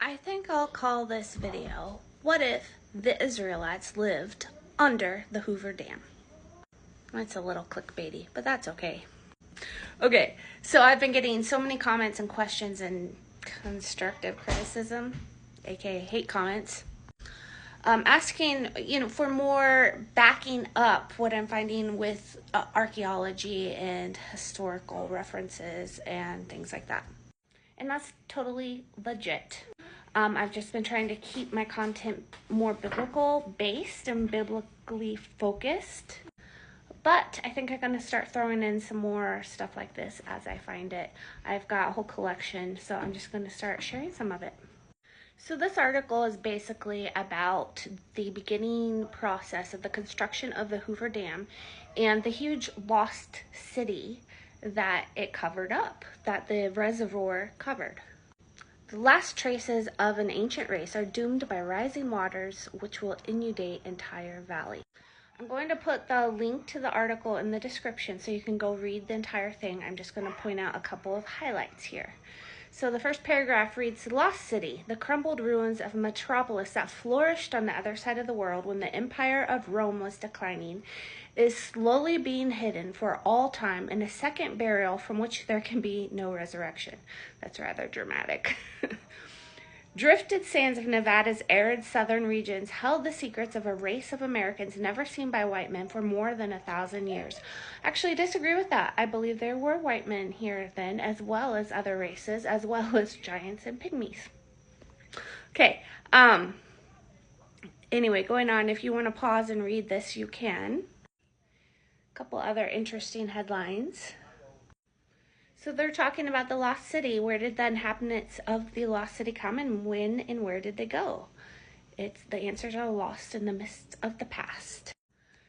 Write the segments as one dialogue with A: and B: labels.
A: I think I'll call this video, What If the Israelites Lived Under the Hoover Dam? It's a little clickbaity, but that's okay. Okay, so I've been getting so many comments and questions and constructive criticism, aka hate comments, asking, for more backing up what I'm finding with archaeology and historical references and things like that. And that's totally legit. I've just been trying to keep my content more biblical based and biblically focused. But I think I'm going to start throwing in some more stuff like this as I find it. I've got a whole collection, so I'm just going to start sharing some of it. So this article is basically about the beginning process of the construction of the Hoover Dam and the huge lost city that it covered up, that the reservoir covered. The last traces of an ancient race are doomed by rising waters, which will inundate entire valley. I'm going to put the link to the article in the description so you can go read the entire thing. I'm just going to point out a couple of highlights here. So the first paragraph reads, "The lost city, the crumbled ruins of a metropolis that flourished on the other side of the world when the empire of Rome was declining, is slowly being hidden for all time in a second burial from which there can be no resurrection." That's rather dramatic. Drifted sands of Nevada's arid southern regions held the secrets of a race of Americans never seen by white men for more than 1,000 years. Actually, I disagree with that. I believe there were white men here then, as well as other races, as well as giants and pygmies. Okay, anyway, going on, if you want to pause and read this, you can. A couple other interesting headlines. So they're talking about the lost city. Where did the inhabitants of the lost city come, and when and where did they go? The answers are lost in the mist of the past.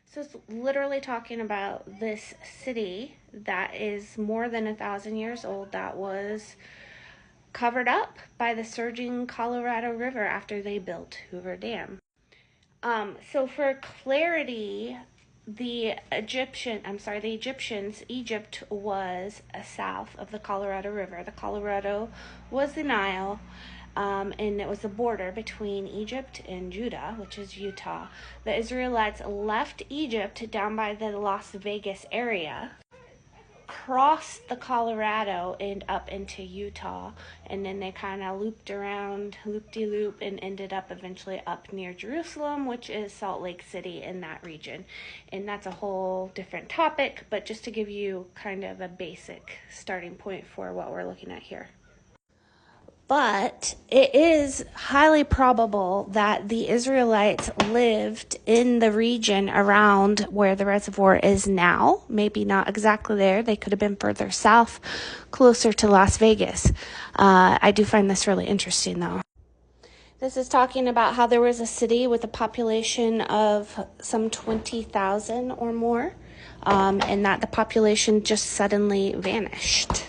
A: So it's literally talking about this city that is more than 1,000 years old that was covered up by the surging Colorado River after they built Hoover Dam. So for clarity, Egypt was south of the Colorado River. The Colorado was the Nile, and it was the border between Egypt and Judah, which is Utah. The Israelites left Egypt down by the Las Vegas area, crossed the Colorado and up into Utah, and then they kind of looped around, loop-de-loop, and ended up eventually up near Jerusalem, which is Salt Lake City in that region. And that's a whole different topic, but just to give you kind of a basic starting point for what we're looking at here. But it is highly probable that the Israelites lived in the region around where the reservoir is now. Maybe not exactly there. They could have been further south, closer to Las Vegas. I do find this really interesting, though. This is talking about how there was a city with a population of some 20,000 or more, and that the population just suddenly vanished.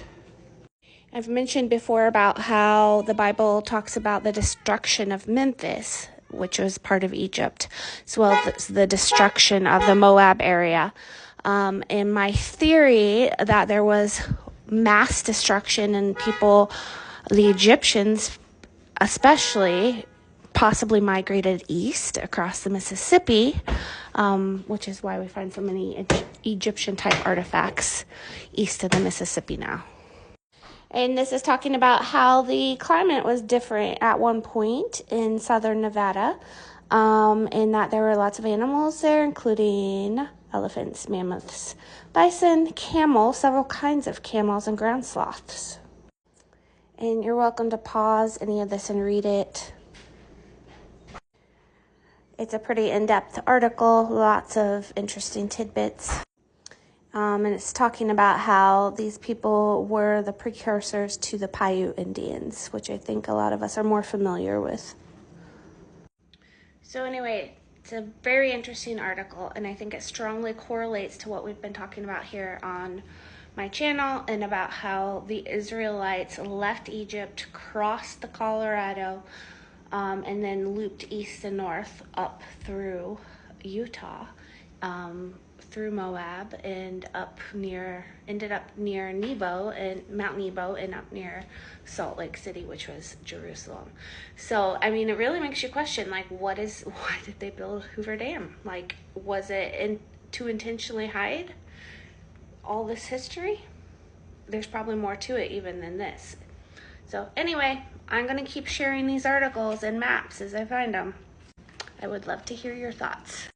A: I've mentioned before about how the Bible talks about the destruction of Memphis, which was part of Egypt, as well as the destruction of the Moab area. And my theory that there was mass destruction and people, the Egyptians especially, possibly migrated east across the Mississippi, which is why we find so many Egyptian-type artifacts east of the Mississippi now. And this is talking about how the climate was different at one point in southern Nevada, and that there were lots of animals there, including elephants, mammoths, bison, camel, several kinds of camels, and ground sloths. And you're welcome to pause any of this and read it. It's a pretty in-depth article, lots of interesting tidbits. And it's talking about how these people were the precursors to the Paiute Indians, which I think a lot of us are more familiar with. So anyway, it's a very interesting article, and I think it strongly correlates to what we've been talking about here on my channel, and about how the Israelites left Egypt, crossed the Colorado, and then looped east and north up through Utah, through Moab and ended up near Nebo and Mount Nebo and up near Salt Lake City, which was Jerusalem. So, I mean, it really makes you question, like, why did they build Hoover Dam? Like, was it to intentionally hide all this history? There's probably more to it even than this. So anyway, I'm going to keep sharing these articles and maps as I find them. I would love to hear your thoughts.